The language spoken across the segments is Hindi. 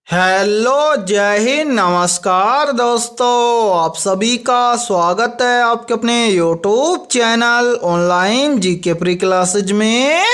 हेलो, जय हिंद, नमस्कार दोस्तों। आप सभी का स्वागत है आपके अपने YouTube channel online GK pre classes में।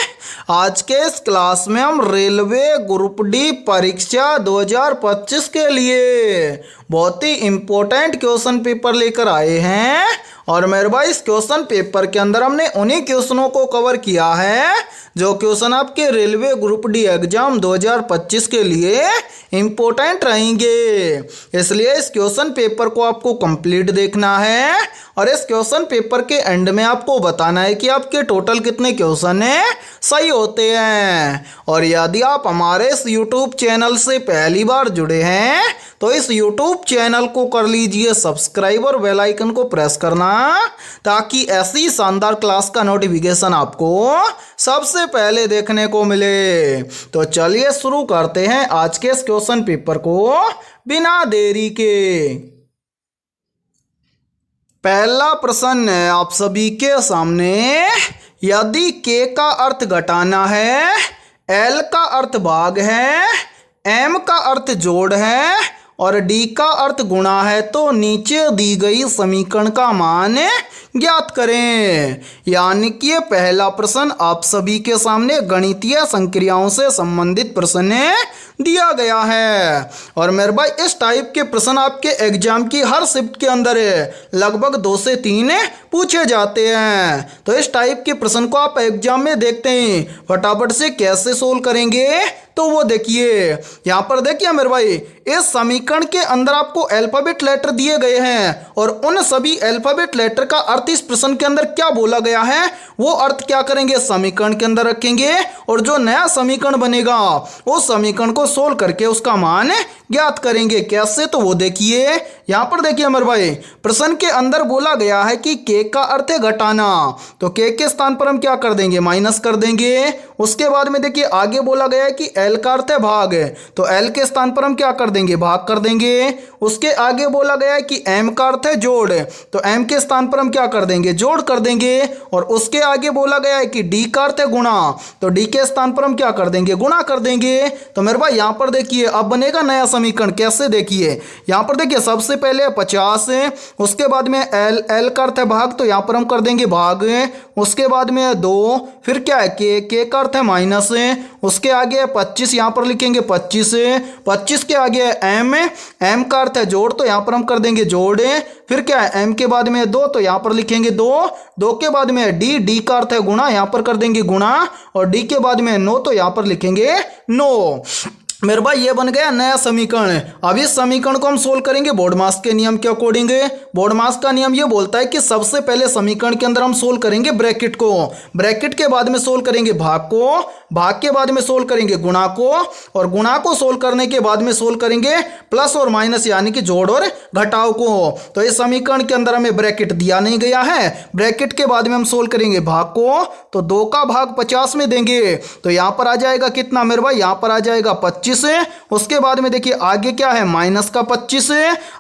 आज के इस क्लास में हम रेलवे ग्रुप डी परीक्षा 2025 के लिए बहुत ही इम्पोर्टेंट क्वेश्चन पेपर लेकर आए हैं। और मेरे भाई, इस क्वेश्चन पेपर के अंदर हमने उन्हीं क्वेश्चनों को कवर किया है जो क्वेश्चन आपके रेलवे ग्रुप डी एग्जाम 2025 के लिए इम्पोर्टेंट रहेंगे। इसलिए इस क्वेश्चन पेपर को आपको कंप्लीट देखना है और इस क्वेश्चन पेपर के एंड में आपको बताना है कि आपके टोटल कितने क्वेश्चन है सही होते हैं। और यदि आप हमारे इस यूट्यूब चैनल से पहली बार जुड़े हैं तो इस यूट्यूब चैनल को कर लीजिए सब्सक्राइब और बेल आइकन को प्रेस करना, ताकि ऐसी शानदार क्लास का नोटिफिकेशन आपको सबसे पहले देखने को मिले। तो चलिए शुरू करते हैं आज के इस क्वेश्चन पेपर को बिना देरी के। पहला प्रश्न है आप सभी के सामने। यदि k का अर्थ घटाना है, l का अर्थ भाग है, m का अर्थ जोड़ है और d का अर्थ गुणा है तो नीचे दी गई समीकरण का मान ज्ञात करें। यानी कि ये पहला प्रश्न आप सभी के सामने गणितीय संक्रियाओं से संबंधित प्रश्न दिया गया है। और मेरे भाई, इस टाइप के प्रश्न आपके एग्जाम की हर शिफ्ट के अंदर लगभग 2 से 3 पूछे जाते हैं। तो इस टाइप के प्रश्न को आप एग्जाम में देखते हैं, फटाफट से कैसे सोल्व करेंगे तो वो देखिए। यहाँ पर देखिए मेरे भाई, इस समीकरण के अंदर आपको अल्फाबेट लेटर दिए गए हैं और उन सभी अल्फाबेट लेटर का अर्थ इस प्रश्न के अंदर क्या बोला गया है वो अर्थ क्या करेंगे, समीकरण के अंदर रखेंगे और जो नया समीकरण बनेगा उस समीकरण को सोल्व करके उसका मान ज्ञात करेंगे। कैसे, तो वो देखिए। यहाँ पर देखिए मेरे भाई, प्रश्न के अंदर बोला गया है कि k का अर्थ है घटाना, तो k के स्थान पर हम क्या कर देंगे, माइनस कर देंगे। उसके बाद में देखिए आगे बोला गया है कि l का अर्थ है भाग, तो l के स्थान पर हम क्या कर देंगे, भाग कर देंगे। उसके आगे बोला गया है कि m का अर्थ है जोड़, तो m के स्थान पर हम क्या कर देंगे, जोड़ कर देंगे। और उसके आगे बोला गया है कि d का अर्थ है गुणा, तो d के स्थान पर हम क्या कर देंगे, गुणा कर देंगे। तो मेरे भाई यहाँ पर देखिए अब बनेगा नया समीकरण। कैसे, देखिए यहाँ पर देखिए सबसे पहले 50, उसके बाद में l का अर्थ है भाग, तो यहाँ पर हम कर देंगे भाग। उसके बाद में 2, फिर क्या है k का अर्थ है माइनस, उसके आगे 25, यहाँ पर लिखेंगे 25, 25 के आगे m का अर्थ है जोड़, तो यहाँ पर हम कर देंगे जोड़। फिर क्या है m के बाद में 2, तो यहाँ पर लिखेंगे 2, 2 के बाद में d का अर्थ है गुणा, यहाँ पर कर देंगे गुणा और d के बाद में 9, तो यहाँ पर लिखेंगे 9। मेरे भाई ये बन गया नया समीकरण। अब इस समीकरण को हम सोल्व करेंगे बोर्डमास के नियम के अकॉर्डिंग। बोर्डमास का नियम ये बोलता है कि सबसे पहले समीकरण के अंदर हम सोल्व करेंगे ब्रैकेट को, ब्रैकेट के बाद में सोल्व करेंगे भाग को, भाग के बाद में सोल्व करेंगे गुणा को, और गुणा को सोल्व करने के बाद में सोल्व करेंगे प्लस और माइनस यानी कि जोड़ और घटाव को। तो इस समीकरण के अंदर हमें ब्रैकेट दिया नहीं गया है, ब्रैकेट के बाद में हम सोल्व करेंगे भाग को, तो 2 का भाग 50 में देंगे, तो यहाँ पर आ जाएगा कितना मेरे भाई, यहाँ पर आ जाएगा 25। उसके बाद में देखिए आगे क्या है, माइनस का 25।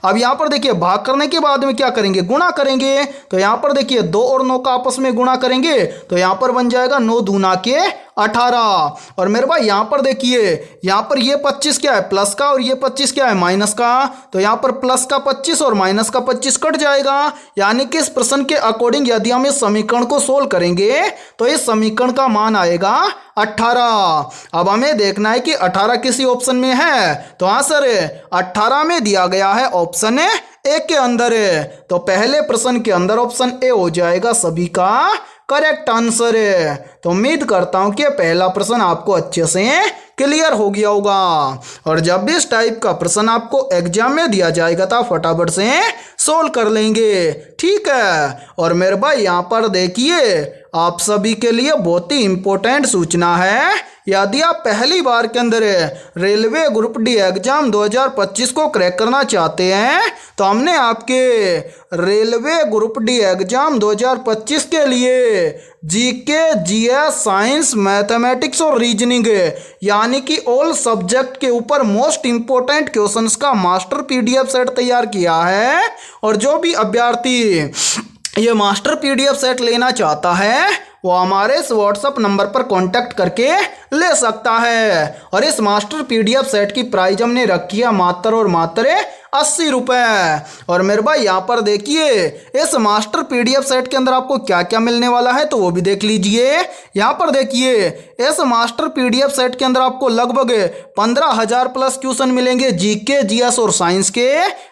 अब यहाँ पर देखिए भाग करने के बाद में क्या करेंगे, गुणा करेंगे, तो यहाँ पर देखिए 2 और 9 का आपस में गुणा करेंगे, तो यहाँ पर बन जाएगा 9 दूना के 18। और मेरे भाई यहाँ पर देखिए, यहाँ पर ये 25 क्या है, प्लस का, और ये 25 क्या है, माइनस का, तो यहाँ पर प्लस का 25 और माइनस का 25 कट जाएगा। यानी कि इस प्रश्न के अकॉर्डिंग यदि हम इस समीकरण को सोल्व करेंगे तो इस समीकरण का मान आएगा 18। अब हमें देखना है कि 18 किसी ऑप्शन में है, तो हाँ सर 18 में दिया गया है ऑप्शन ए के अंदर। तो पहले प्रश्न के अंदर ऑप्शन ए हो जाएगा सभी का करेक्ट आंसर है। तो उम्मीद करता हूं कि पहला प्रश्न आपको अच्छे से क्लियर हो गया होगा। और जब भी इस टाइप का प्रश्न आपको एग्जाम में दिया जाएगा तो फटाफट से सोल्व कर लेंगे, ठीक है। और मेरे भाई यहाँ पर देखिए आप सभी के लिए बहुत ही इंपॉर्टेंट सूचना है। यदि आप पहली बार के अंदर रेलवे ग्रुप डी एग्जाम 2025 को क्रैक करना चाहते हैं तो हमने आपके रेलवे ग्रुप डी एग्जाम 2025 के लिए जीके, जीएस, साइंस, मैथमेटिक्स और रीजनिंग यानी कि ऑल सब्जेक्ट के ऊपर मोस्ट इंपॉर्टेंट क्वेश्चंस का मास्टर पीडीएफ सेट तैयार किया है। और जो भी अभ्यर्थी ये मास्टर पीडीएफ सेट लेना चाहता है वो हमारे इस व्हाट्सएप नंबर पर कांटेक्ट करके ले सकता है। और इस मास्टर पीडीएफ सेट की प्राइस हमने रखी है मात्र और मात्र 80 रुपये। और मेरे भाई यहाँ पर देखिए इस मास्टर पीडीएफ सेट के अंदर आपको क्या क्या मिलने वाला है तो वो भी देख लीजिए। यहाँ पर देखिए इस मास्टर पीडीएफ सेट के अंदर आपको लगभग 15,000 प्लस क्वेश्चन मिलेंगे जीके, जीएस और साइंस के।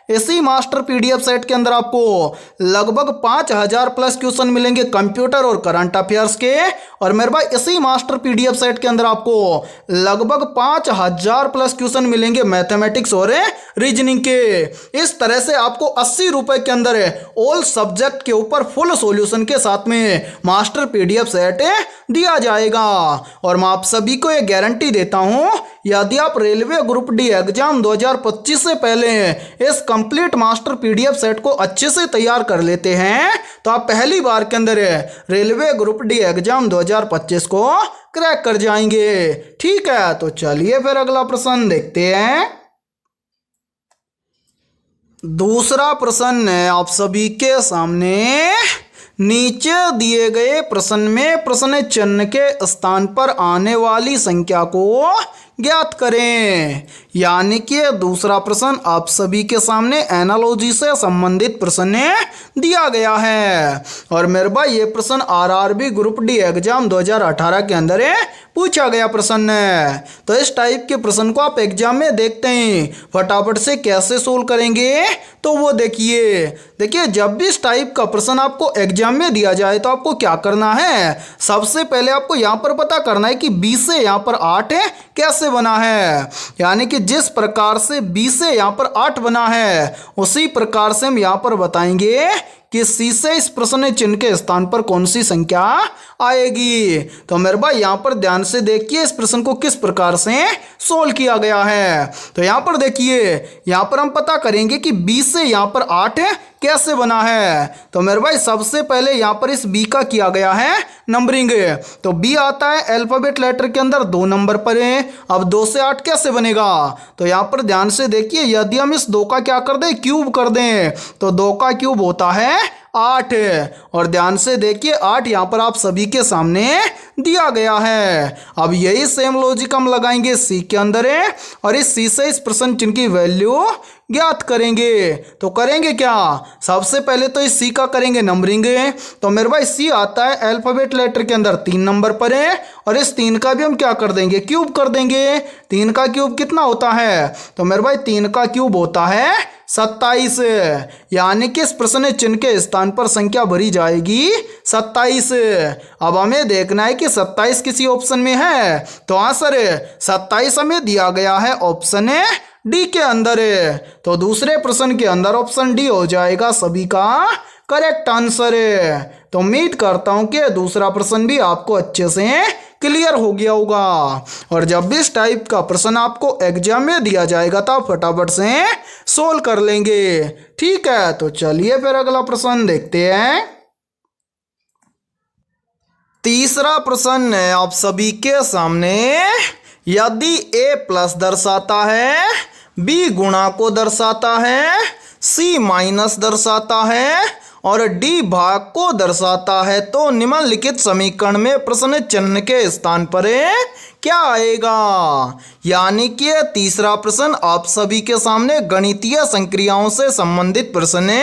इसी मास्टर पीडीएफ सेट के अंदर आपको लगभग 5,000 प्लस क्वेश्चन मिलेंगे कंप्यूटर और करंट अफेयर्स के। और मेरे भाई इसी मास्टर पीडीएफ सेट के अंदर आपको लगभग 5,000 प्लस क्वेश्चन मिलेंगे मैथमेटिक्स और रीजनिंग के। इस तरह से आपको 80 रुपए के अंदर ऑल सब्जेक्ट के ऊपर फुल सॉल्यूशन के साथ में मास्टर पीडीएफ सेट दिया जाएगा। और मैं आप सभी को ये गारंटी देता हूं यदि आप रेलवे ग्रुप डी एग्जाम 2025 से पहले इस कंप्लीट मास्टर पीडीएफ सेट को अच्छे से तैयार कर लेते हैं तो आप पहली बार के अंदर रेलवे ग्रुप डी एग्जाम 2025 को क्रैक कर जाएंगे। ठीक है, तो चलिए फिर अगला प्रश्न देखते हैं। दूसरा प्रश्न है आप सभी के सामने। नीचे दिए गए प्रश्न में प्रश्न चिन्ह के स्थान पर आने वाली संख्या को ज्ञात करें। यानी कि दूसरा प्रश्न आप सभी के सामने एनालॉजी से संबंधित प्रश्न दिया गया है। और मेरे भाई ये प्रश्न आरआरबी ग्रुप डी एग्जाम 2018 के अंदर पूछा गया प्रश्न है। तो इस टाइप के प्रश्न को आप एग्जाम में देखते हैं फटाफट से कैसे सोल्व करेंगे तो वो देखिए जब भी इस टाइप का प्रश्न आपको एग्जाम में दिया जाए तो आपको क्या करना है, सबसे पहले आपको यहाँ पर पता करना है कि 20 से यहाँ पर 8 कैसे बना है। यानी कि जिस प्रकार से 20 से यहाँ पर 8 बना है उसी प्रकार से हम यहाँ पर बताएंगे कि सी से इस प्रश्न चिन्ह के स्थान पर कौन सी संख्या आएगी। तो मेरे भाई यहाँ पर ध्यान से देखिए इस प्रश्न को किस प्रकार से सोल्व किया गया है। तो यहाँ पर देखिए यहाँ पर हम पता करेंगे कि 20 से यहाँ पर 8 कैसे बना है। तो मेरे भाई सबसे पहले यहाँ पर इस बी का किया गया है नंबरिंग। तो बी आता है अल्फाबेट लेटर के अंदर 2 नंबर पर है। अब 2 से 8 कैसे बनेगा, तो यहाँ पर ध्यान से देखिए यदि हम इस 2 का क्या कर दें, क्यूब कर दें तो 2 का क्यूब होता है 8। और ध्यान से देखिए 8 यहाँ पर आप सभी के सामने दिया गया है। अब यही सेम लॉजिक हम लगाएंगे सी के अंदर है और इस सी से इस प्रश्न चिन्ह की वैल्यू ज्ञात करेंगे। तो करेंगे क्या, सबसे पहले तो इस सी का करेंगे नंबरिंग। तो मेरे भाई सी आता है अल्फाबेट लेटर के अंदर 3 नंबर पर है और इस 3 का भी हम क्या कर देंगे, क्यूब कर देंगे। 3 का क्यूब कितना होता है, तो मेरे भाई 3 का क्यूब होता है 27। यानी कि इस प्रश्न चिन्ह के स्थान पर संख्या भरी जाएगी 27। अब हमें देखना है कि 27 किसी ऑप्शन में है, तो आंसर 27 हमें दिया गया है ऑप्शन डी के अंदर। तो दूसरे प्रश्न के अंदर ऑप्शन डी हो जाएगा सभी का करेक्ट आंसर। तो उम्मीद करता हूं कि दूसरा प्रश्न भी आपको अच्छे से क्लियर हो गया होगा। और जब भी इस टाइप का प्रश्न आपको एग्जाम में दिया जाएगा तो आप फटाफट से सोल्व कर लेंगे। ठीक है, तो चलिए फिर अगला प्रश्न देखते हैं। तीसरा प्रश्न है आप सभी के सामने। यदि ए प्लस दर्शाता है, बी गुणा को दर्शाता है, सी माइनस दर्शाता है और डी भाग को दर्शाता है तो निम्नलिखित समीकरण में प्रश्न चिन्ह के स्थान पर क्या आएगा। यानी कि तीसरा प्रश्न आप सभी के सामने गणितीय संक्रियाओं से संबंधित प्रश्न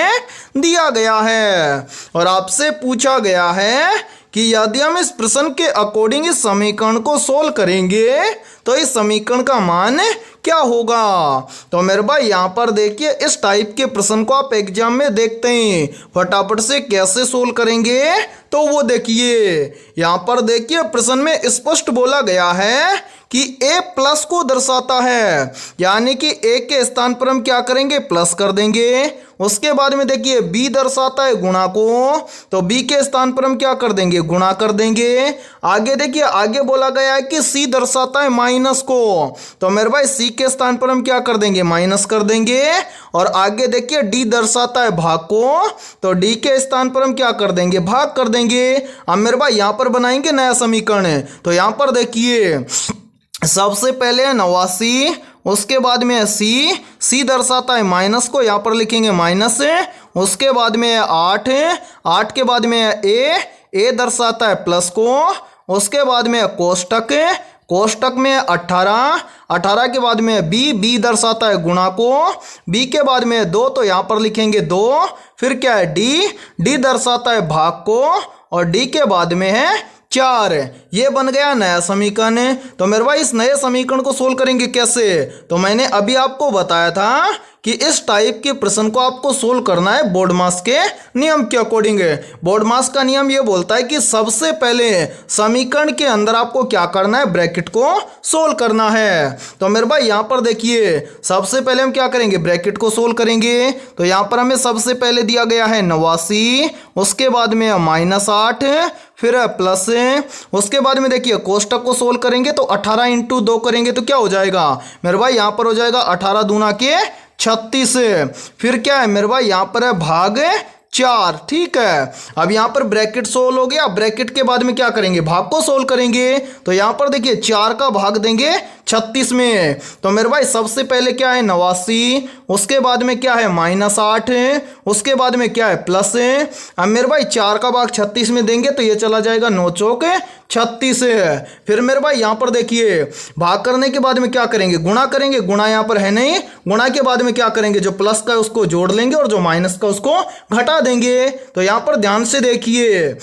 दिया गया है और आपसे पूछा गया है कि यदि हम इस प्रश्न के अकॉर्डिंग इस समीकरण को सोल्व करेंगे तो इस समीकरण का मान क्या होगा। तो मेरे भाई यहाँ पर देखिए इस टाइप के प्रश्न को आप एग्जाम में देखते हैं फटाफट से कैसे सोल्व करेंगे तो वो देखिए यहाँ पर देखिए प्रश्न में स्पष्ट बोला गया है कि a प्लस को दर्शाता है। यानी कि a के स्थान पर हम क्या करेंगे, प्लस कर देंगे। उसके बाद में देखिए b दर्शाता है गुणा को, तो b के स्थान पर हम क्या कर देंगे, गुणा कर देंगे। आगे देखिए आगे बोला गया है कि c दर्शाता है माइनस को, तो मेरे भाई c के स्थान पर हम क्या कर देंगे, माइनस कर देंगे। और आगे देखिए d दर्शाता है भाग को, तो d के स्थान पर हम क्या कर देंगे, भाग कर देंगे। अब मेरे भाई यहाँ पर बनाएंगे नया समीकरण। तो यहाँ पर देखिए सबसे पहले 89, उसके बाद में सी दर्शाता है माइनस को, यहाँ पर लिखेंगे माइनस। उसके बाद में 8 के बाद में ए दर्शाता है प्लस को, उसके बाद में कोष्टक, कोष्टक में 18, 18 के बाद में बी दर्शाता है गुणा को, बी के बाद में 2 तो यहाँ पर लिखेंगे 2, फिर क्या है डी दर्शाता है भाग को, और डी के बाद में है 4। ये बन गया नया समीकरण। तो मेरे भाई इस नए समीकरण को सोल्व करेंगे कैसे? तो मैंने अभी आपको बताया था कि इस टाइप के प्रश्न को आपको सोल्व करना है बोर्डमास के नियम के अकॉर्डिंग। बोर्डमास का नियम ये बोलता है कि सबसे पहले समीकरण के अंदर आपको क्या करना है, ब्रैकेट को सोल्व करना है। तो मेरे भाई यहाँ पर देखिए सबसे पहले हम क्या करेंगे, ब्रैकेट को सोल्व करेंगे। तो यहाँ पर हमें सबसे पहले दिया गया है 89, उसके बाद में -8, फिर प्लस, उसके बाद में देखिए कोष्टक को सोल्व करेंगे तो 18 × 2 करेंगे तो क्या हो जाएगा मेरे भाई, यहाँ पर हो जाएगा 18 दूना के 36, फिर क्या है मेरे भाई यहाँ पर है भाग 4। ठीक है, अब यहाँ पर ब्रैकेट सोल्व हो गया। ब्रैकेट के बाद में क्या करेंगे, भाग को सोल्व करेंगे। तो यहाँ पर देखिए 4 का भाग देंगे 36 में। तो मेरे भाई सबसे पहले क्या है 89, उसके बाद में क्या है -8, उसके बाद में क्या है प्लस। अब मेरे भाई 4 का भाग 36 में देंगे तो ये चला जाएगा 9 चौक 36। फिर मेरे भाई यहाँ पर देखिए भाग करने के बाद में क्या करेंगे, गुणा करेंगे। गुणा यहाँ पर है नहीं, गुणा के बाद में क्या करेंगे, जो प्लस का है उसको जोड़ लेंगे और जो माइनस का उसको घटा देंगे। तो यहाँ पर ध्यान से देखिए,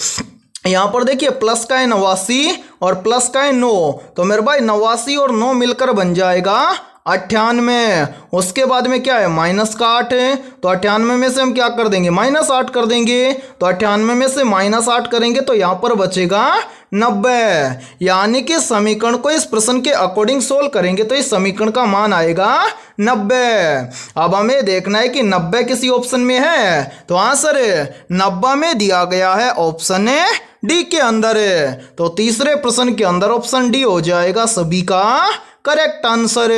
यहाँ पर देखिए प्लस का है 89 और प्लस का है 9। तो मेरे भाई 89 और 9 मिलकर बन जाएगा 98। उसके बाद में क्या है -8 है, तो 98 में से हम क्या कर देंगे, -8 कर देंगे। तो 98 में से -8 करेंगे तो यहाँ पर बचेगा 90। यानी कि समीकरण को इस प्रश्न के अकॉर्डिंग सोल्व करेंगे तो इस समीकरण का मान आएगा 90। अब हमें देखना है कि 90 किसी ऑप्शन में है। तो आंसर 90 में दिया गया है ऑप्शन डी के अंदर। तो तीसरे प्रश्न के अंदर ऑप्शन डी हो जाएगा सभी का करेक्ट आंसर।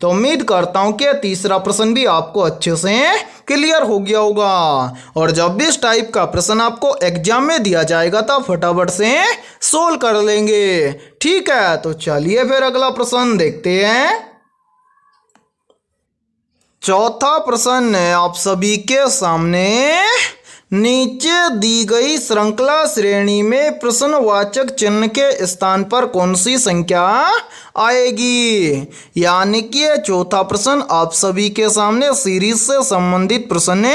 तो उम्मीद करता हूं कि तीसरा प्रश्न भी आपको अच्छे से क्लियर हो गया होगा। और जब भी इस टाइप का प्रश्न आपको एग्जाम में दिया जाएगा तो फटाफट से सोल्व कर लेंगे। ठीक है, तो चलिए फिर अगला प्रश्न देखते हैं। चौथा प्रश्न आप सभी के सामने, नीचे दी गई श्रृंखला श्रेणी में प्रश्नवाचक चिन्ह के स्थान पर कौन सी संख्या आएगी। यानी कि ये चौथा प्रश्न आप सभी के सामने सीरीज से संबंधित प्रश्न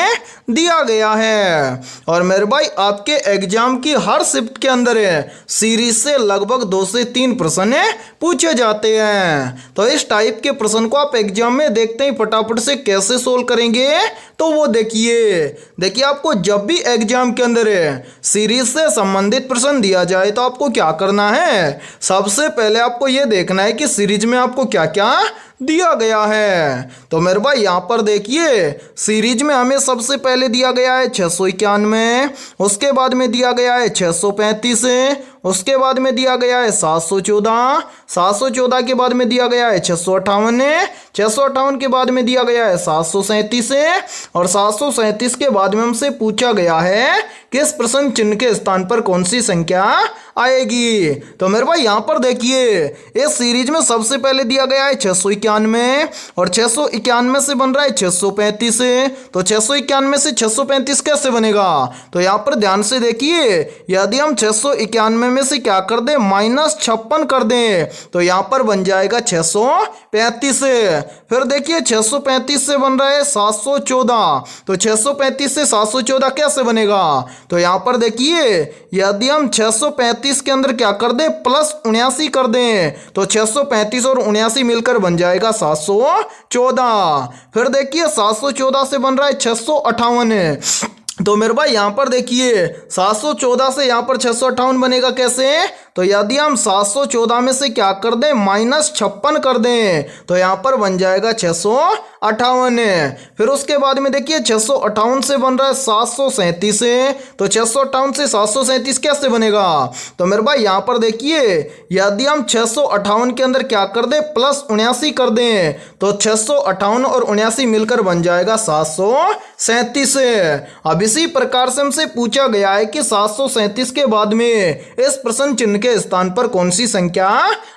दिया गया है। और मेरे भाई आपके एग्जाम की हर शिफ्ट के अंदर सीरीज से लगभग 2 से 3 प्रश्न पूछे जाते हैं। तो इस टाइप के प्रश्न को आप एग्जाम में देखते ही फटाफट से कैसे सोल्व करेंगे, तो वो देखिए आपको जब भी एग्जाम के अंदर सीरीज से संबंधित प्रश्न दिया जाए तो आपको क्या करना है, सबसे पहले आपको ये देखना है कि सीरीज में आपको क्या क्या दिया गया है। तो मेरे भाई यहाँ पर देखिए सीरीज में हमें सबसे पहले दिया गया है 691, उसके बाद में दिया गया है 635, उसके बाद में दिया गया है 714, 714 के बाद में दिया गया है 658, 658 के बाद में दिया गया है 737 और 737 के बाद में हमसे पूछा गया है कि इस प्रश्न चिन्ह के स्थान पर कौन सी संख्या आएगी। तो मेरे भाई यहाँ पर देखिए इस सीरीज में सबसे पहले दिया गया है 691 और 691 से बन रहा है 635। तो 691 से 635 कैसे बनेगा, तो यहाँ पर ध्यान से देखिए, यदि हम 691 में से क्या कर दें, -56 कर दें तो यहाँ पर बन जाएगा 635। फिर देखिए 635 से बन रहा है 714, तो 635 से 714 कैसे बनेगा, तो यहाँ पर देखिए यदि हम 635 के अंदर क्या कर दें, +79 कर दें तो 635 और 79 मिलकर बन जाएगा 714। फिर देखिए 714 से बन रहा है 658। तो मेरे भाई यहाँ पर देखिए 714 से यहाँ पर 658 बनेगा कैसे, तो यदि हम 714 में से क्या कर दें, -56 कर दें तो यहाँ पर बन जाएगा 658। फिर उसके बाद में देखिए 658 से बन रहा है 737, तो 658 से 737 कैसे बनेगा, तो मेरे भाई यहाँ पर देखिए यदि हम 658 के अंदर क्या कर दें, +79 कर दें तो 658 और 79 मिलकर बन जाएगा 737। अब इसी प्रकार से हमसे पूछा गया है कि 737 के बाद में इस प्रश्न चिन्ह के स्थान पर कौन सी संख्या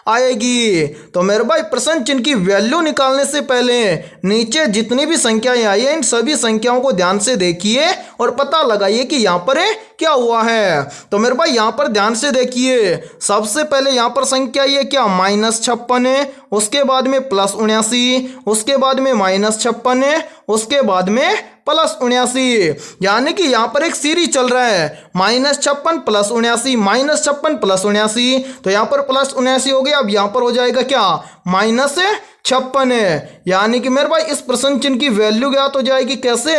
आएगी। तो मेरे भाई प्रश्न चिन्ह की वैल्यू निकालने से पहले नीचे जितनी भी संख्याएं आई है इन सभी संख्याओं को ध्यान से देखिए और पता लगाइए कि यहाँ पर क्या हुआ है। तो मेरे भाई यहाँ पर ध्यान से देखिए, सबसे पहले यहाँ पर संख्या ये क्या -56 है, उसके बाद में +79, उसके बाद में -56 है, उसके बाद में +79, यानी कि यहाँ पर एक सीरीज चल रहा है -56 +79 -56 +79। तो यहाँ पर +79 हो गया, अब यहाँ पर हो जाएगा क्या -56 है, यानी कि मेरे भाई इस प्रश्न चिन्ह की वैल्यू ज्ञात हो जाएगी कैसे,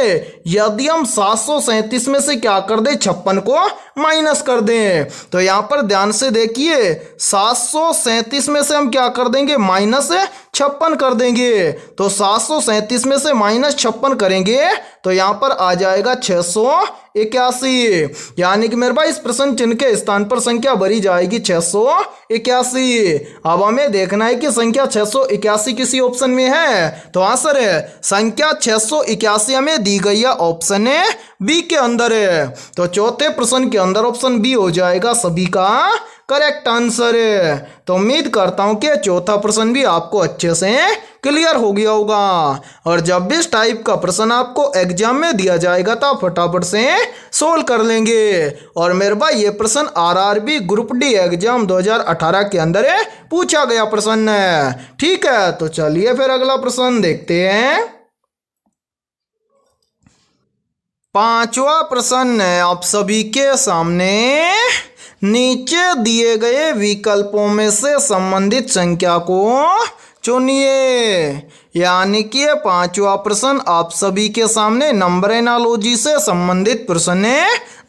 यदि हम 737 में से क्या कर दें 56 को माइनस कर दें। तो यहाँ पर ध्यान से देखिए 737 में से हम क्या कर देंगे -56 कर देंगे। तो 737 में से -56 करेंगे तो यहाँ पर आ जाएगा 681, यानी कि मेरे भाई इस प्रश्न चिन्ह के स्थान पर संख्या भरी जाएगी 681। अब हमें देखना है कि संख्या 681 किसी ऑप्शन में है। तो आंसर है संख्या 681 हमें दी गई है ऑप्शन है बी के अंदर है। तो चौथे प्रश्न के अंदर ऑप्शन बी हो जाएगा सभी का करेक्ट आंसर है। तो उम्मीद करता हूं कि चौथा प्रश्न भी आपको अच्छे से क्लियर हो गया होगा। और जब भी इस टाइप का प्रश्न आपको एग्जाम में दिया जाएगा तो आप फटाफट से सोल्व कर लेंगे। और मेरे भाई ये प्रश्न आरआरबी ग्रुप डी एग्जाम 2018 के अंदर पूछा गया प्रश्न है। ठीक है, तो चलिए फिर अगला प्रश्न देखते हैं। पांचवा प्रश्न है आप सभी के सामने, नीचे दिए गए विकल्पों में से संबंधित संख्या को चुनिए। यानी कि ये पांचवा प्रश्न आप सभी के सामने नंबर एनालॉजी से संबंधित प्रश्न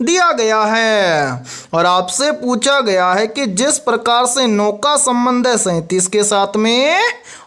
दिया गया है और आपसे पूछा गया है कि जिस प्रकार से 9 का संबंध है 37 के साथ में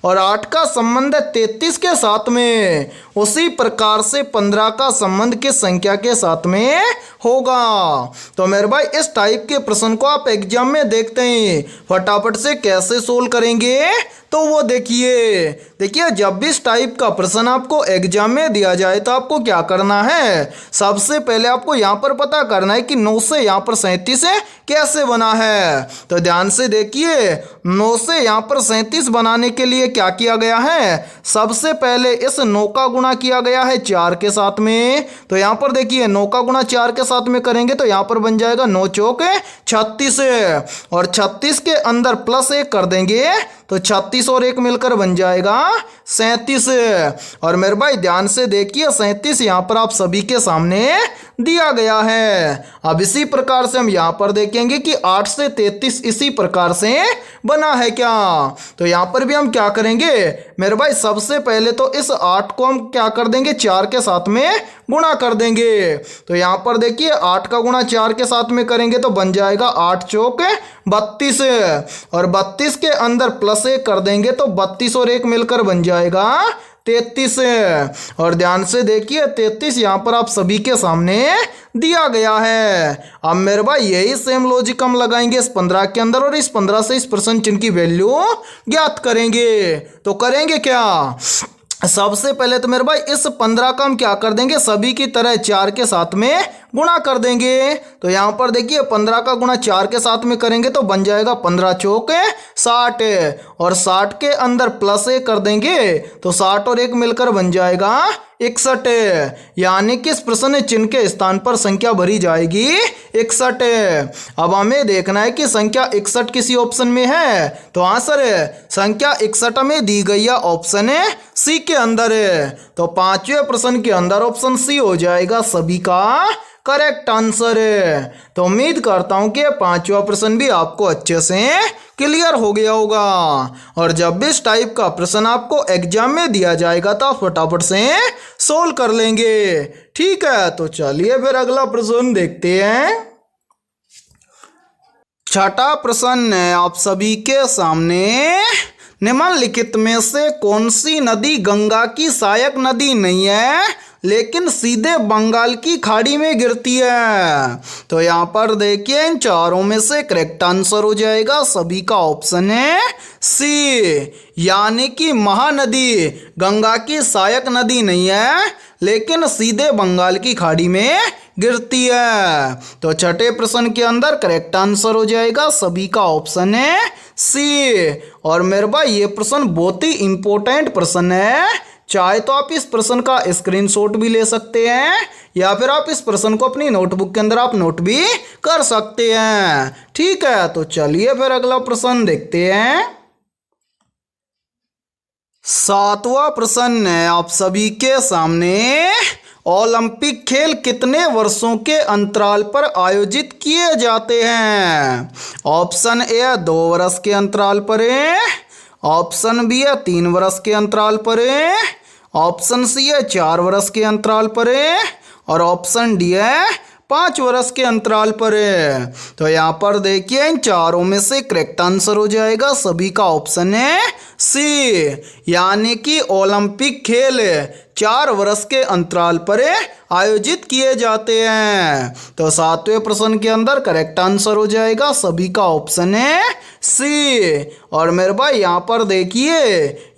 और 8 का संबंध है 33 के साथ में, उसी प्रकार से 15 का संबंध किस संख्या के साथ में होगा। तो मेरे भाई इस टाइप के प्रश्न को आप एग्जाम में देखते हैं, फटाफट से कैसे सोल्व करेंगे तो वो देखिए जब भी इस टाइप का प्रश्न आपको एग्जाम में दिया जाए तो आपको क्या करना है, सबसे पहले आपको यहाँ पर पता करना है कि 9 से यहाँ पर 37 कैसे बना है। तो ध्यान से देखिए 9 से यहाँ पर 37 बनाने के लिए क्या किया गया है, सबसे पहले इस 9 का गुणा किया गया है 4 के साथ में। तो यहाँ पर देखिए 9 का गुणा 4 के साथ में करेंगे तो यहाँ पर बन जाएगा 9 चौक 36 और 36 के अंदर +1 कर देंगे तो 36 और 1 मिलकर बन जाएगा 37। और मेरे भाई ध्यान से देखिए 37 यहाँ पर आप सभी के सामने दिया गया है। अब इसी प्रकार से हम यहाँ पर देखेंगे कि 8 से 33 इसी प्रकार से बना है क्या। तो यहाँ पर भी हम क्या करेंगे मेरे भाई, सबसे पहले तो इस 8 को हम क्या कर देंगे 4 के साथ में गुणा कर देंगे। तो यहाँ पर देखिए 8 का गुणा 4 के साथ में करेंगे तो बन जाएगा 8 चौक 32 और 32 के अंदर +1 कर देंगे तो 32 और 1 मिलकर बन जाएगा 33। और ध्यान से देखिए 33 यहाँ पर आप सभी के सामने दिया गया है। अब मेरे भाई यही सेम लॉजिक हम लगाएंगे इस 15 के अंदर और इस 15 से इस प्रश्न चिन्ह की वैल्यू ज्ञात करेंगे। तो करेंगे क्या, सबसे पहले तो मेरे भाई इस 15 का हम क्या कर देंगे, सभी की तरह 4 के साथ में गुणा कर देंगे। तो यहाँ पर देखिए 15 का गुणा 4 के साथ में करेंगे तो बन जाएगा 15 चौक 60 और 60 के अंदर +1 कर देंगे तो 60 और 1 मिलकर बन जाएगा 61, यानी कि इस प्रश्न चिन्ह के स्थान पर संख्या भरी जाएगी 61। अब हमें देखना है कि संख्या 61 किसी ऑप्शन में है। तो आंसर है संख्या 61 में दी गई है ऑप्शन सी के अंदर है। तो पांचवें प्रश्न के अंदर ऑप्शन सी हो जाएगा सभी का करेक्ट आंसर है। तो उम्मीद करता हूं कि पांचवा प्रश्न भी आपको अच्छे से क्लियर हो गया होगा। और जब भी इस टाइप का प्रश्न आपको एग्जाम में दिया जाएगा तो आप फटाफट से सोल्व कर लेंगे। ठीक है, तो चलिए फिर अगला प्रश्न देखते हैं। छठा प्रश्न है आप सभी के सामने, निम्नलिखित में से कौन सी नदी गंगा की सहायक नदी नहीं है लेकिन सीधे बंगाल की खाड़ी में गिरती है। तो यहाँ पर देखिए इन चारों में से करेक्ट आंसर हो जाएगा सभी का ऑप्शन है सी, यानी कि महानदी गंगा की सहायक नदी नहीं है लेकिन सीधे बंगाल की खाड़ी में गिरती है। तो छठे प्रश्न के अंदर करेक्ट आंसर हो जाएगा सभी का ऑप्शन है सी। और मेरे भाई ये प्रश्न बहुत ही इंपॉर्टेंट प्रश्न है, चाहे तो आप इस प्रश्न का स्क्रीनशॉट भी ले सकते हैं या फिर आप इस प्रश्न को अपनी नोटबुक के अंदर आप नोट भी कर सकते हैं। ठीक है, तो चलिए फिर अगला प्रश्न देखते हैं। सातवां प्रश्न है आप सभी के सामने, ओलंपिक खेल कितने वर्षों के अंतराल पर आयोजित किए जाते हैं? ऑप्शन ए 2 वर्ष के अंतराल पर है, ऑप्शन बी है 3 वर्ष के अंतराल पर है, ऑप्शन सी है 4 वर्ष के अंतराल पर है और ऑप्शन डी है 5 वर्ष के अंतराल पर है। तो यहाँ पर देखिए इन चारों में से करेक्ट आंसर हो जाएगा सभी का ऑप्शन है सी, यानी कि ओलंपिक खेल 4 वर्ष के अंतराल पर आयोजित किए जाते हैं। तो सातवें प्रश्न के अंदर करेक्ट आंसर हो जाएगा सभी का ऑप्शन है सी। और मेरे भाई यहाँ पर देखिए,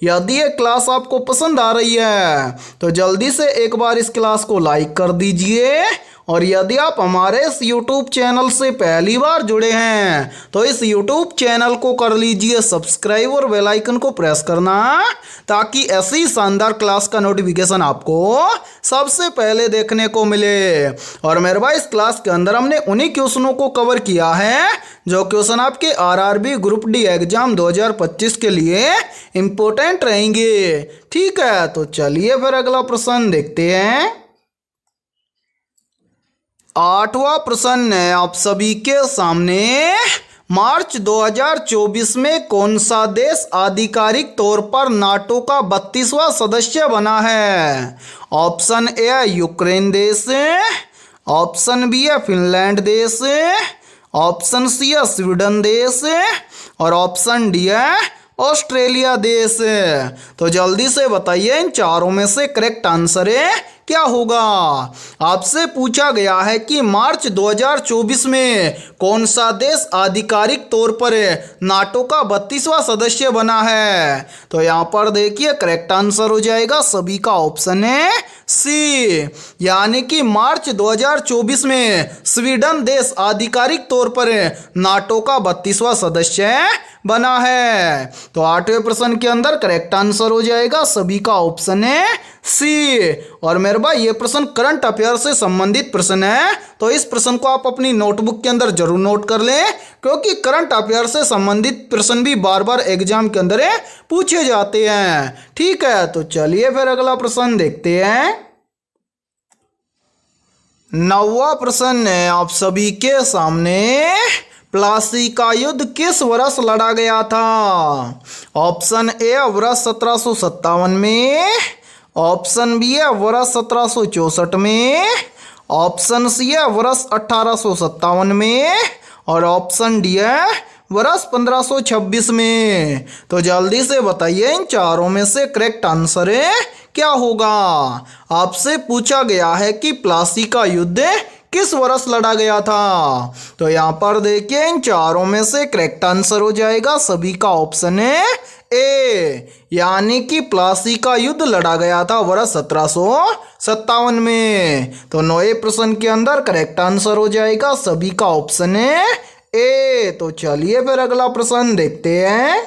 यदि ये क्लास आपको पसंद आ रही है तो जल्दी से एक बार इस क्लास को लाइक कर दीजिए, और यदि आप हमारे इस YouTube चैनल से पहली बार जुड़े हैं तो इस YouTube चैनल को कर लीजिए सब्सक्राइब और बेल आइकन को प्रेस करना, ताकि ऐसी शानदार क्लास का नोटिफिकेशन आपको सबसे पहले देखने को मिले। और मेरे भाई इस क्लास के अंदर हमने उन्हीं क्वेश्चनों को कवर किया है जो क्वेश्चन आपके RRB ग्रुप डी एग्जाम 2025 के लिए इम्पोर्टेंट रहेंगे। ठीक है, तो चलिए फिर अगला प्रश्न देखते हैं। आठवां प्रश्न है आप सभी के सामने, मार्च 2024 में कौन सा देश आधिकारिक तौर पर नाटो का 32वां सदस्य बना है? ऑप्शन ए है यूक्रेन देश, ऑप्शन बी है फिनलैंड देश, ऑप्शन सी है स्वीडन देश और ऑप्शन डी है ऑस्ट्रेलिया देश। तो जल्दी से बताइए इन चारों में से करेक्ट आंसर है क्या होगा? आपसे पूछा गया है कि मार्च 2024 में कौन सा देश आधिकारिक तौर पर नाटो का 32वां सदस्य बना है। तो यहाँ पर देखिए करेक्ट आंसर हो जाएगा सभी का ऑप्शन है सी, यानी कि मार्च 2024 में स्वीडन देश आधिकारिक तौर पर नाटो का 32वां सदस्य बना है। तो आठवें प्रश्न के अंदर करेक्ट आंसर हो जाएगा सभी का ऑप्शन है सी। और मेरे भाई ये प्रश्न करंट अफेयर से संबंधित प्रश्न है, तो इस प्रश्न को आप अपनी नोटबुक के अंदर जरूर नोट कर लें, क्योंकि करंट अफेयर से संबंधित प्रश्न भी बार बार एग्जाम के अंदर पूछे जाते हैं। ठीक है, तो चलिए फिर अगला प्रश्न देखते हैं। नौवां प्रश्न है आप सभी के सामने, प्लासी का युद्ध किस वर्ष लड़ा गया था? ऑप्शन ए वर्ष 1757 में, ऑप्शन बी है वर्ष 1764 में, ऑप्शन सी है वर्ष 1857 में और ऑप्शन डी है वर्ष 1526 में। तो जल्दी से बताइए इन चारों में से करेक्ट आंसर क्या होगा? आपसे पूछा गया है कि प्लासी का युद्ध किस वर्ष लड़ा गया था। तो यहाँ पर देखिए इन चारों में से करेक्ट आंसर हो जाएगा सभी का ऑप्शन है ए, यानी कि प्लासी का युद्ध लड़ा गया था वर्ष 1757 में। तो 9वें प्रश्न के अंदर करेक्ट आंसर हो जाएगा सभी का ऑप्शन है ए। तो चलिए फिर अगला प्रश्न देखते हैं।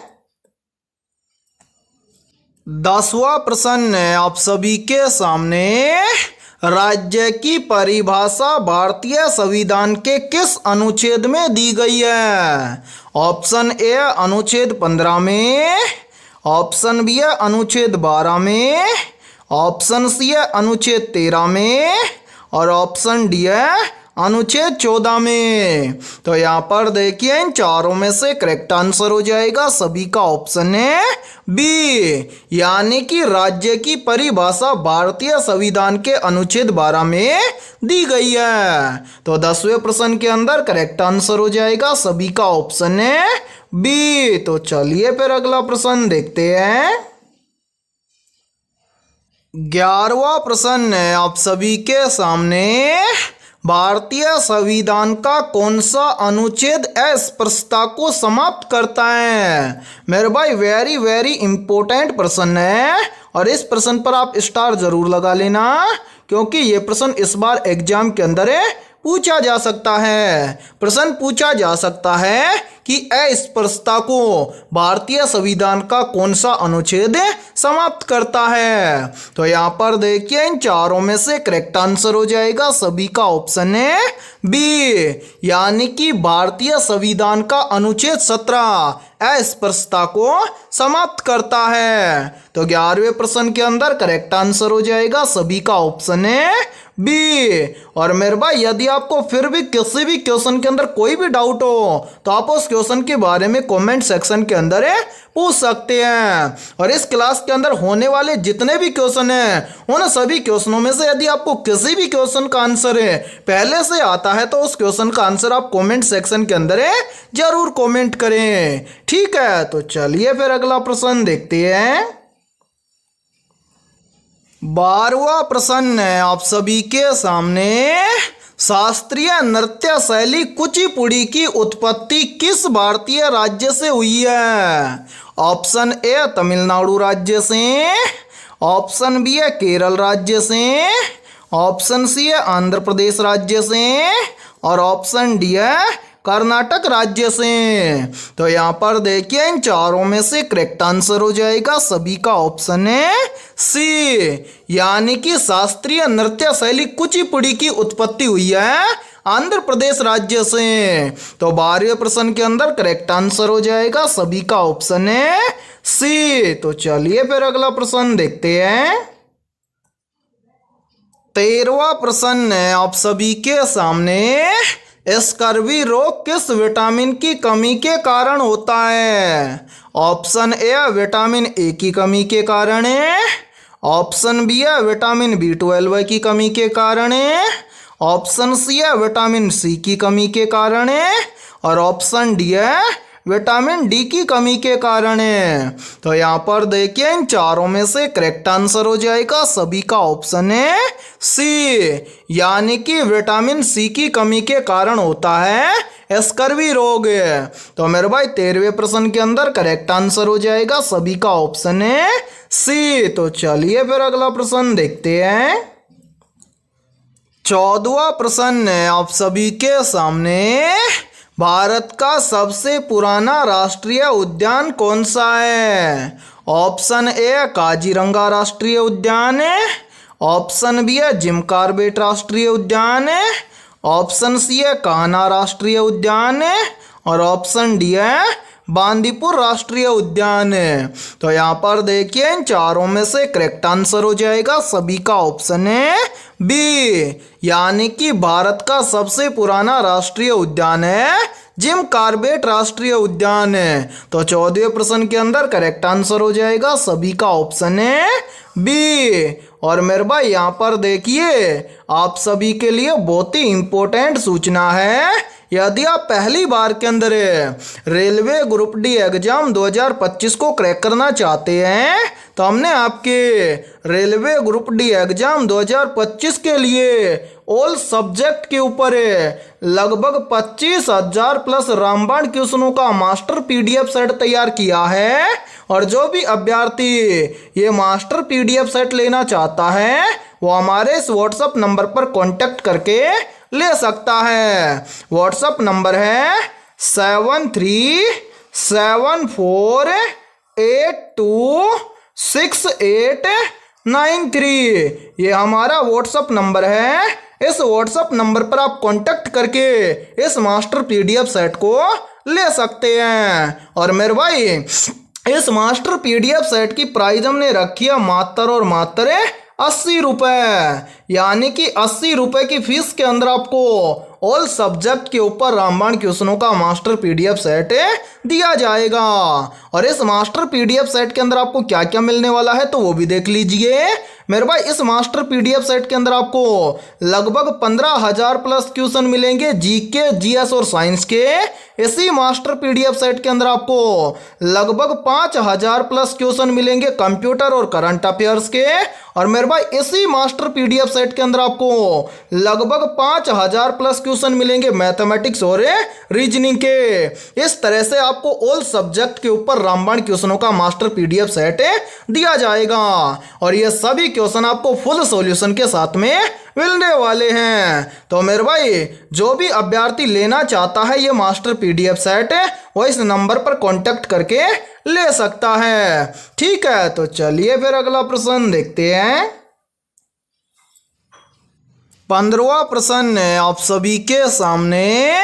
10वां प्रश्न है आप सभी के सामने, राज्य की परिभाषा भारतीय संविधान के किस अनुच्छेद में दी गई है? ऑप्शन ए अनुच्छेद 15 में, ऑप्शन बी है अनुच्छेद 12 में, ऑप्शन सी है अनुच्छेद 13 में और ऑप्शन डी है अनुच्छेद 14 में। तो यहाँ पर देखिए इन चारों में से करेक्ट आंसर हो जाएगा सभी का ऑप्शन है बी, यानी कि राज्य की परिभाषा भारतीय संविधान के अनुच्छेद 12 में दी गई है। तो 10वें प्रश्न के अंदर करेक्ट आंसर हो जाएगा सभी का ऑप्शन है बी। तो चलिए फिर अगला प्रश्न देखते हैं। 11वां प्रश्न है आप सभी के सामने, भारतीय संविधान का कौन सा अनुच्छेद अस्पृश्यता को समाप्त करता है? मेरे भाई वेरी वेरी इंपॉर्टेंट प्रश्न है और इस प्रश्न पर आप स्टार जरूर लगा लेना, क्योंकि ये प्रश्न इस बार एग्जाम के अंदर पूछा जा सकता है। प्रश्न पूछा जा सकता है कि अस्पृश्यता को भारतीय संविधान का कौन सा अनुच्छेद समाप्त करता है। तो यहाँ पर देखिए इन चारों में से करेक्ट आंसर हो जाएगा सभी का ऑप्शन है बी, यानी कि भारतीय संविधान का अनुच्छेद 17 अस्पृश्यता को समाप्त करता है। तो 11वें प्रश्न के अंदर करेक्ट आंसर हो जाएगा सभी का ऑप्शन है बी। और मेरे भाई यदि आपको फिर भी किसी भी क्वेश्चन के अंदर कोई भी डाउट हो तो आप उस क्वेश्चन के बारे में कमेंट सेक्शन के अंदर पूछ सकते हैं। और इस क्लास के अंदर होने वाले जितने भी क्वेश्चन हैं उन सभी क्वेश्चनों में से यदि आपको किसी भी क्वेश्चन का आंसर पहले से आता है तो उस क्वेश्चन का आंसर आप कमेंट सेक्शन के अंदर जरूर कमेंट करें। ठीक है, तो चलिए फिर अगला प्रश्न देखते हैं। 12वां प्रश्न है आप सभी के सामने। शास्त्रीय नृत्य शैली कुचिपुड़ी की उत्पत्ति किस भारतीय राज्य से हुई है। ऑप्शन ए तमिलनाडु राज्य से, ऑप्शन बी है केरल राज्य से, ऑप्शन सी है आंध्र प्रदेश राज्य से और ऑप्शन डी है कर्नाटक राज्य से। तो यहाँ पर देखिए इन चारों में से करेक्ट आंसर हो जाएगा सभी का ऑप्शन है सी, यानी कि शास्त्रीय नृत्य शैली कुचिपुड़ी की उत्पत्ति हुई है आंध्र प्रदेश राज्य से। तो 12वें प्रश्न के अंदर करेक्ट आंसर हो जाएगा सभी का ऑप्शन है सी। तो चलिए फिर अगला प्रश्न देखते हैं। 13वां प्रश्न है आप सभी के सामने। स्कर्वी रोग किस विटामिन की कमी के कारण होता है। ऑप्शन ए विटामिन ए की कमी के कारण है, ऑप्शन बी है विटामिन B12 की कमी के कारण है, ऑप्शन सी है विटामिन सी की कमी के कारण है और ऑप्शन डी है विटामिन डी की कमी के कारण है। तो यहाँ पर देखिए इन चारों में से करेक्ट आंसर हो जाएगा सभी का ऑप्शन है सी, यानी कि विटामिन सी की कमी के कारण होता है स्कर्वी रोग। तो मेरे भाई 13वें प्रश्न के अंदर करेक्ट आंसर हो जाएगा सभी का ऑप्शन है सी। तो चलिए फिर अगला प्रश्न देखते हैं। 14वां प्रश्न है आप सभी के सामने। भारत का सबसे पुराना राष्ट्रीय उद्यान कौन सा है। ऑप्शन ए काजीरंगा राष्ट्रीय उद्यान है, ऑप्शन बी है जिम कॉर्बेट राष्ट्रीय उद्यान है, ऑप्शन सी है कान्हा राष्ट्रीय उद्यान है और ऑप्शन डी है बांदीपुर राष्ट्रीय उद्यान है। तो यहाँ पर देखिए इन चारों में से करेक्ट आंसर हो जाएगा सभी का ऑप्शन है बी, यानी कि भारत का सबसे पुराना राष्ट्रीय उद्यान है जिम कॉर्बेट राष्ट्रीय उद्यान है। तो 14वें प्रश्न के अंदर करेक्ट आंसर हो जाएगा सभी का ऑप्शन है बी। और मेरे भाई यहाँ पर देखिए आप सभी के लिए बहुत ही इंपॉर्टेंट सूचना है। यदि आप पहली बार के अंदर रेलवे ग्रुप डी एग्जाम 2025 को क्रैक करना चाहते हैं तो हमने आपके रेलवे ग्रुप डी एग्जाम 2025 के लिए ऑल सब्जेक्ट के ऊपर लगभग 25,000 प्लस रामबाण क्वेश्चनों का मास्टर PDF सेट तैयार किया है। और जो भी अभ्यर्थी ये मास्टर PDF सेट लेना चाहता है वो हमारे इस व्हाट्सएप नंबर पर कांटेक्ट करके ले सकता है। व्हाट्सएप नंबर है 7374826893। ये हमारा व्हाट्सएप नंबर है। इस व्हाट्सएप नंबर पर आप कांटेक्ट करके इस मास्टर PDF सेट को ले सकते हैं। और मेरे भाई इस मास्टर PDF सेट की प्राइस हमने रखी है मात्र 80 रुपये, यानी कि 80 रुपये की फीस के अंदर आपको ऑल सब्जेक्ट के ऊपर रामबाण क्वेश्चनों का मास्टर PDF सेट दिया जाएगा। और इस मास्टर PDF सेट के अंदर आपको क्या क्या मिलने वाला है तो वो भी देख लीजिए मेरे भाई। इस मास्टर PDF सेट के अंदर आपको लगभग 15,000 प्लस क्वेश्चन मिलेंगे GK GS और साइंस के। इसी मास्टर PDF सेट के अंदर आपको लगभग 5,000 प्लस क्वेश्चन मिलेंगे कंप्यूटर और करंट अफेयर्स के। और मेरे भाई इसी मास्टर पीडीएफ सेट के अंदर आपको लगभग 5000 प्लस क्वेश्चन मिलेंगे मैथमेटिक्स और रीजनिंग के। इस तरह से आपको ऑल सब्जेक्ट के ऊपर रामबाण क्वेश्चनों का मास्टर पीडीएफ सेट दिया जाएगा और ये सभी क्वेश्चन आपको फुल सॉल्यूशन के साथ में मिलने वाले हैं। तो मेरे भाई जो भी अभ्यर्थी लेना चाहता है ये मास्टर पीडीएफ सेट वो इस नंबर पर कांटेक्ट करके ले सकता है। ठीक है, तो चलिए फिर अगला प्रश्न देखते हैं। 15वां प्रश्न है आप सभी के सामने।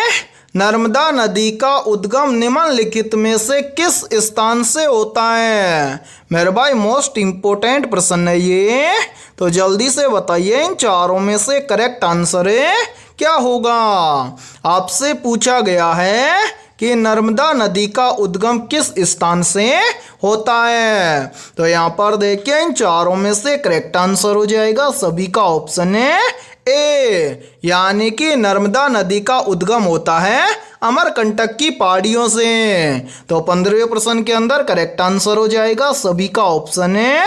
नर्मदा नदी का उद्गम निम्नलिखित में से किस स्थान से होता है? मेरे भाई मोस्ट इंपोर्टेंट प्रश्न है ये, तो जल्दी से बताइए इन चारों में से करेक्ट आंसर क्या होगा। आपसे पूछा गया है कि नर्मदा नदी का उद्गम किस स्थान से होता है, तो यहाँ पर देखिए इन चारों में से करेक्ट आंसर हो जाएगा सभी का ऑप्शन है ए, यानी कि नर्मदा नदी का उद्गम होता है अमरकंटक की पहाड़ियों से। तो 15वें प्रश्न के अंदर करेक्ट आंसर हो जाएगा सभी का ऑप्शन है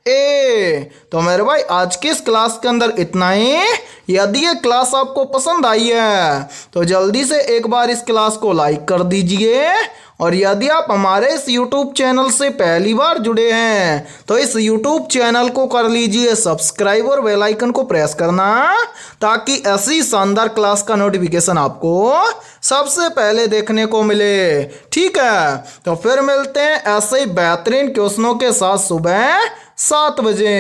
ए। तो मेरे भाई आज की इस क्लास के अंदर इतना ही। यदि ये क्लास आपको पसंद आई है तो जल्दी से एक बार इस क्लास को लाइक कर दीजिए और यदि आप हमारे इस YouTube चैनल से पहली बार जुड़े हैं तो इस YouTube चैनल को कर लीजिए सब्सक्राइब और बेल आइकन को प्रेस करना ताकि ऐसी शानदार क्लास का नोटिफिकेशन आपको सबसे पहले देखने को मिले। ठीक है, तो फिर मिलते हैं ऐसे ही बेहतरीन क्वेश्चनों के साथ सुबह 7 बजे।